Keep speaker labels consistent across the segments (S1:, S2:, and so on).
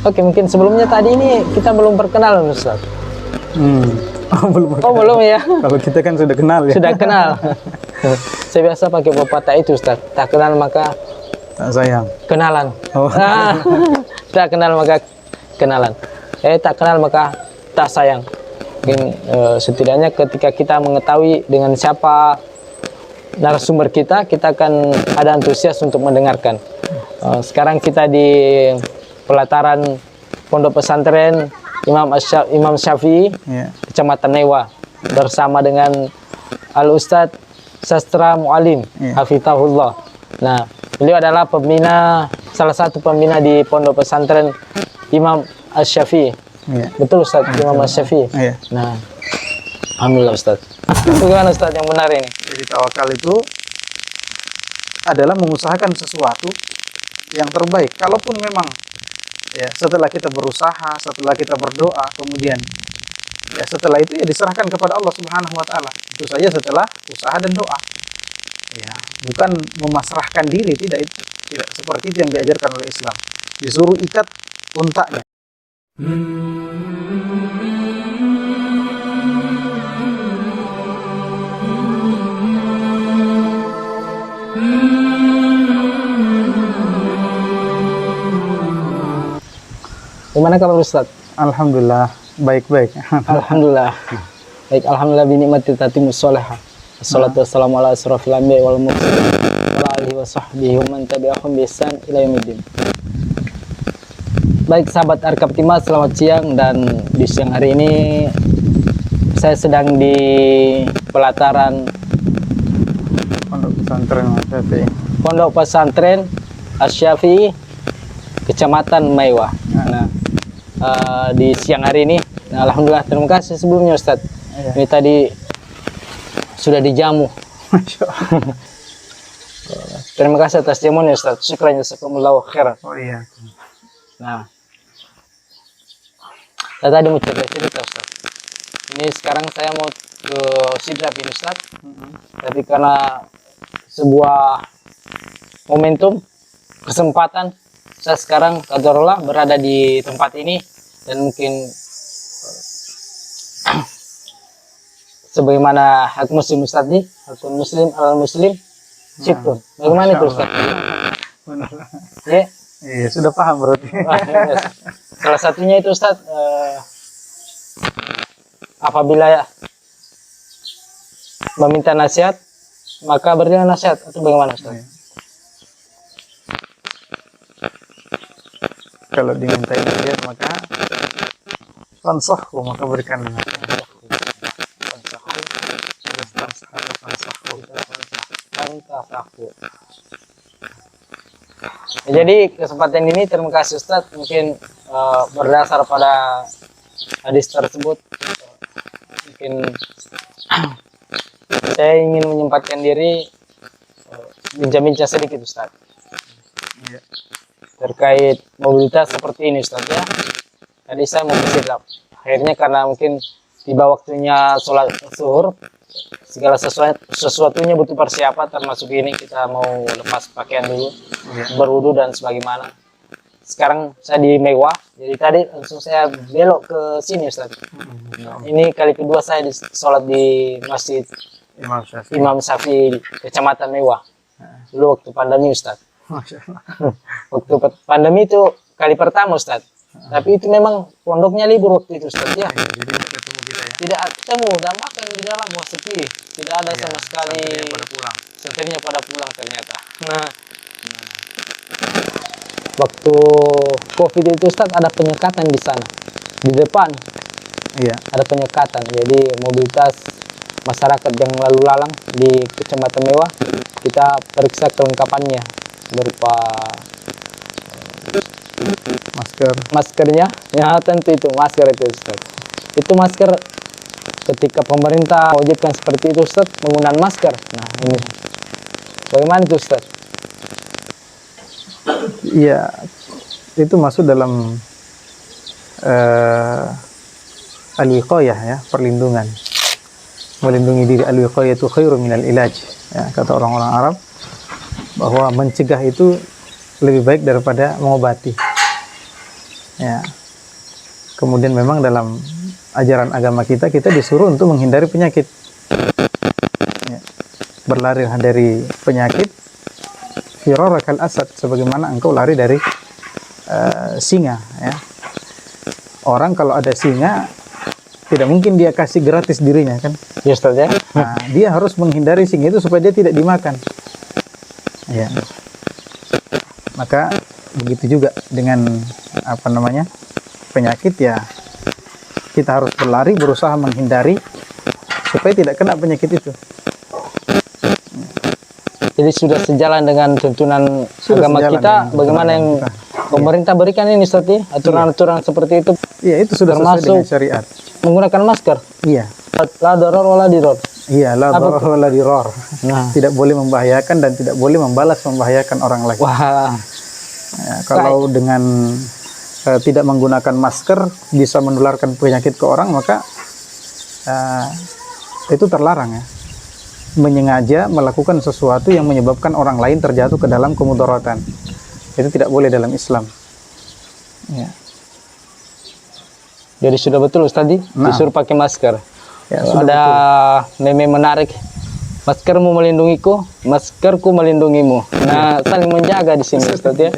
S1: Oke, mungkin sebelumnya tadi ini kita belum perkenalan Ustaz.
S2: Oh, belum.
S1: Oh, belum ya?
S2: Kalau kita kan sudah kenal ya.
S1: Sudah kenal. Saya biasa pakai pepatah itu Ustaz. Tak kenal maka
S2: Tak sayang.
S1: kenalan.
S2: Oh.
S1: Tak kenal maka kenalan. Tak kenal maka tak sayang. Mungkin setidaknya ketika kita mengetahui dengan siapa narasumber kita akan ada antusias untuk mendengarkan. Sekarang kita di pelataran Pondok Pesantren Imam Syafi'i,
S2: Ya.
S1: Kecamatan Newa, bersama dengan Al-Ustadz Sastra Mu'alim, Hafizahullah. Nah, beliau adalah salah satu pembina di Pondok Pesantren Imam Syafi'i.
S2: Ya.
S1: Betul Ustadz, Imam Syafi'i.
S2: Ya.
S1: Nah, alhamdulillah Ustadz. Bagaimana Ustadz yang benar ini?
S2: Jadi tawakal itu adalah mengusahakan sesuatu yang terbaik. Kalaupun memang ya setelah kita berusaha, setelah kita berdoa, kemudian ya setelah itu ya diserahkan kepada Allah Subhanahu wa taala. Itu saja setelah usaha dan doa. Ya, bukan memasrahkan diri, tidak seperti itu yang diajarkan oleh Islam. Disuruh ikat untanya.
S1: Gimana kabar Ustaz?
S2: Alhamdulillah, baik-baik.
S1: Alhamdulillah. Baik, alhamdulillah bi ni'mati tatimmus sholihah. Wassalatu wassalamu ala asrofil anbiya'i wal mursalin wa ala alihi wa sahbihi wa man tabi'ahum bi ihsan ila yaumiddin. Baik sahabat Arkab Timah, selamat siang. Dan di siang hari ini saya sedang di pelataran Pondok Pesantren Asy-Syafi'i, Kecamatan Maiwah. Nah, di siang hari ini, nah, alhamdulillah, terima kasih sebelumnya Ustadz. Ini tadi sudah dijamu. Terima kasih atas jamuannya Ustadz. Syukran jazakumullahu khairan.
S2: Oh iya.
S1: Nah, saya tadi mau cerita Ustadz. Ini sekarang saya mau ke Sidrap ini Ustadz. Tapi karena sebuah momentum, kesempatan, saya sekarang qadarullah berada di tempat ini. Dan mungkin sebagaimana hak muslim Ustadz nih, hakun muslim al muslim syukur. Bagaimana itu Ustadz? Ya.
S2: Iya, sudah paham berarti.
S1: Salah satunya itu Ustadz, apabila meminta nasihat, maka berilah nasihat. Atau bagaimana Ustadz?
S2: Kalau diminta nasihat maka fansahhu, maka berikan nasihat.
S1: Jadi kesempatan ini terima kasih Ustadz, mungkin berdasar pada hadis tersebut, mungkin saya ingin menyempatkan diri bincang-bincang sedikit Ustadz terkait mobilitas seperti ini Ustadz ya. Tadi saya mau bersiap, akhirnya karena mungkin tiba waktunya sholat zuhur, segala sesuatunya butuh persiapan, termasuk ini kita mau lepas pakaian dulu, berwudu dan sebagaimana. Sekarang saya di Mewah, jadi tadi langsung saya belok ke sini Ustaz. Ini kali kedua saya sholat di Masjid Imam Syafi'i Kecamatan Mewah. Dulu waktu pandemi Ustaz. Waktu pandemi itu kali pertama Ustaz. Tapi itu memang pondoknya libur waktu itu Ustaz ya. Tidak ketemu dan makan di dalam sepi, tidak ada sama sekali. Santrinya pada pulang ternyata. Nah, waktu COVID itu Ustaz ada penyekatan di sana, di depan.
S2: Iya.
S1: Ada penyekatan, jadi mobilitas masyarakat yang lalu lalang di Kecamatan Mewah kita periksa kelengkapannya berupa maskernya, ya tentu itu masker itu Ustaz. Itu masker ketika pemerintah wajibkan seperti itu Ustaz, penggunaan masker. Nah ini bagaimana itu Ustaz?
S2: Iya, itu masuk dalam al-wiqayah ya, perlindungan. Melindungi diri, al-wiqayah itu khairu minal ilaj. Ya, kata orang-orang Arab bahwa mencegah itu lebih baik daripada mengobati. Ya. Kemudian memang dalam ajaran agama kita disuruh untuk menghindari penyakit. Ya. Berlari dari penyakit firarakal asad, sebagaimana engkau lari dari singa. Ya. Orang kalau ada singa tidak mungkin dia kasih gratis dirinya kan.
S1: Ya Ustaz ya.
S2: Nah, dia harus menghindari singa itu supaya dia tidak dimakan. Ya. Maka begitu juga dengan penyakit ya, kita harus berlari, berusaha menghindari supaya tidak kena penyakit itu.
S1: Jadi sudah sejalan dengan tuntunan agama
S2: sejalan
S1: kita,
S2: dengan
S1: bagaimana yang
S2: kita.
S1: pemerintah berikan ini Ustaz ya, aturan-aturan seperti itu,
S2: Iya, itu sudah sesuai
S1: termasuk
S2: dengan syariat.
S1: menggunakan masker.
S2: Iya.
S1: La darar wala dirar.
S2: Iya, la
S1: Apa
S2: darar wala dirar.
S1: Nah,
S2: Tidak boleh membahayakan dan tidak boleh membahayakan orang lain.
S1: wah,
S2: Ya, kalau dengan tidak menggunakan masker bisa menularkan penyakit ke orang, maka itu terlarang ya. Menyengaja melakukan sesuatu yang menyebabkan orang lain terjatuh ke dalam kemudaratan. Itu tidak boleh dalam Islam. Ya.
S1: jadi sudah betul Ustaz
S2: Nah.
S1: disuruh pakai masker.
S2: Ya, sudah
S1: Ada
S2: betul.
S1: meme menarik. Maskermu melindungiku, maskerku melindungimu. Nah, saling menjaga di sini Ustaz ya.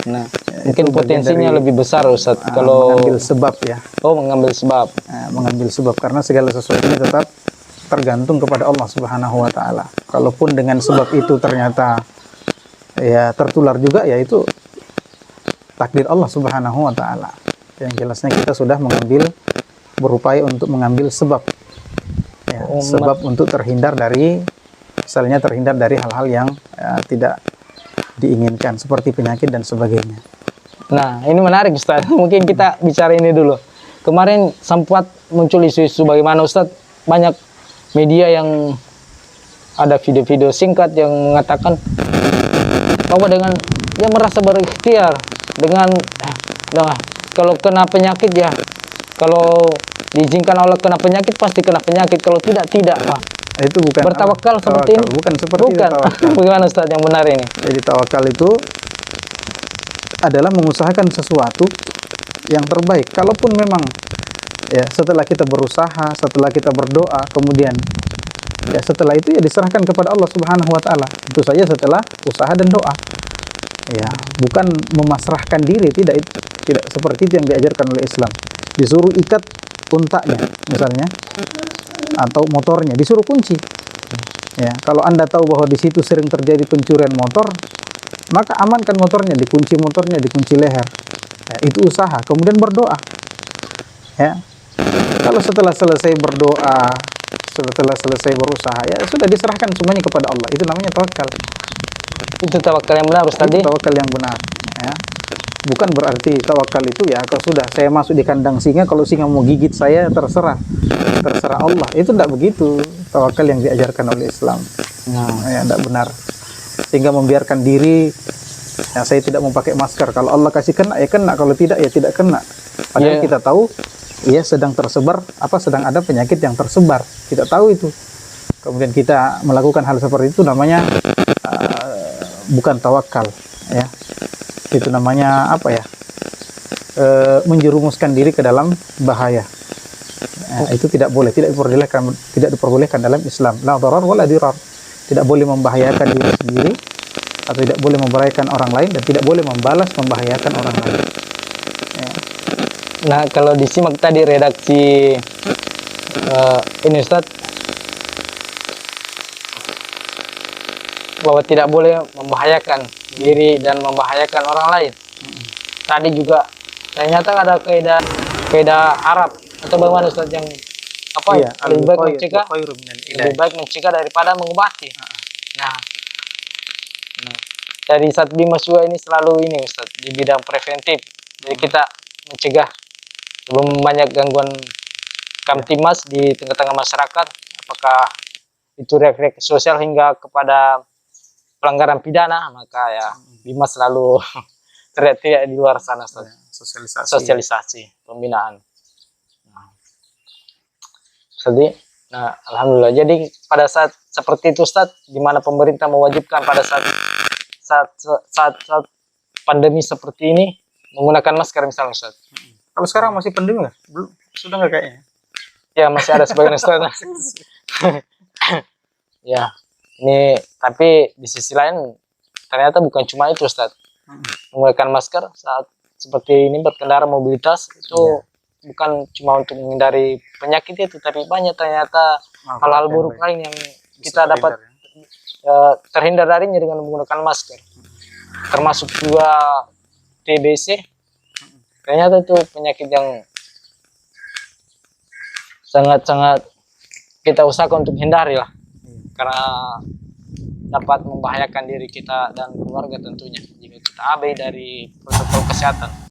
S1: Nah, mungkin
S2: itu bagian
S1: potensinya
S2: dari,
S1: lebih besar Ustaz kalau
S2: mengambil sebab ya.
S1: mengambil sebab.
S2: Mengambil sebab, karena segala sesuatunya tetap tergantung kepada Allah Subhanahu wa taala. Kalaupun dengan sebab itu ternyata ya tertular juga, ya itu takdir Allah Subhanahu wa taala. Yang jelasnya kita sudah berupaya untuk mengambil sebab. Ya, sebab untuk terhindar dari hal-hal yang tidak diinginkan seperti penyakit dan sebagainya.
S1: Nah, ini menarik Ustaz. Mungkin kita bicara ini dulu. Kemarin sempat muncul isu-isu bagaimana Ustaz, banyak media yang ada video-video singkat yang mengatakan bahwa dengan dia merasa berikhtiar dengan kalau kena penyakit ya, kalau diizinkan Allah kena penyakit pasti kena penyakit, kalau tidak Pak.
S2: Itu bukan
S1: Bertawakal seperti ini?
S2: Bukan seperti
S1: Bukan.
S2: itu tawakal.
S1: Bagaimana Ustaz yang benar ini?
S2: Jadi tawakal itu adalah mengusahakan sesuatu yang terbaik. Kalaupun memang ya setelah kita berusaha, setelah kita berdoa, kemudian ya setelah itu ya diserahkan kepada Allah Subhanahu wa taala. Itu saja setelah usaha dan doa. Ya, bukan memasrahkan diri, tidak seperti itu yang diajarkan oleh Islam. Disuruh ikat untanya misalnya, atau motornya disuruh kunci. Ya, kalau Anda tahu bahwa di situ sering terjadi pencurian motor, maka amankan motornya, dikunci leher. Ya, itu usaha, kemudian berdoa. Ya. Kalau setelah selesai berdoa, setelah selesai berusaha, ya sudah diserahkan semuanya kepada Allah. Itu namanya tawakal.
S1: Itu tawakal yang benar Ustaz.
S2: Itu tawakal yang benar. Ya. Bukan berarti tawakal itu ya kalau sudah saya masuk di kandang singa, kalau singa mau gigit saya terserah Allah. Itu tidak begitu tawakal yang diajarkan oleh Islam. Ya, tidak benar. Sehingga membiarkan diri, ya saya tidak mau pakai masker, kalau Allah kasih kena ya kena, kalau tidak ya tidak kena. Padahal kita tahu ya sedang ada penyakit yang tersebar, kita tahu itu. Kemudian kita melakukan hal seperti itu, namanya bukan tawakal ya. Itu namanya menjerumuskan diri ke dalam bahaya. Itu tidak boleh, tidak diperbolehkan dalam Islam. La darar wala dirar. Tidak boleh membahayakan diri sendiri, atau tidak boleh membahayakan orang lain, dan tidak boleh membahayakan orang lain. Ya.
S1: Nah, kalau disimak tadi redaksi ini Ustaz, bahwa tidak boleh membahayakan diri dan membahayakan orang lain. Tadi juga ternyata ada kaidah Arab atau bagaimana Ustaz yang lebih baik mencegah daripada mengobati. Nah, dari Satbi Masua ini selalu ini Ustaz di bidang preventif. Jadi kita mencegah sebelum banyak gangguan kamtimas di tengah-tengah masyarakat, apakah itu refleks sosial hingga kepada pelanggaran pidana, maka ya Bimas selalu teriak-teriak di luar sana Ustaz. Sosialisasi pembinaan. Nah, alhamdulillah. Jadi pada saat seperti itu Ustaz, di mana pemerintah mewajibkan pada saat pandemi seperti ini, menggunakan masker misalnya Ustaz.
S2: Kalau sekarang masih penting nggak? Belum, sudah nggak kayaknya.
S1: Ya masih ada sebagian Ustaz. Ya, ini tapi di sisi lain ternyata bukan cuma itu Ustaz. Menggunakan masker saat seperti ini berkendara mobilitas itu bukan cuma untuk menghindari penyakit itu, tapi banyak ternyata hal-hal buruk lain yang kita dapat terhindar darinya dengan menggunakan masker. Termasuk juga TBC. Ternyata itu penyakit yang sangat-sangat kita usahakan untuk hindari lah. Karena dapat membahayakan diri kita dan keluarga tentunya jika kita abai dari protokol kesehatan.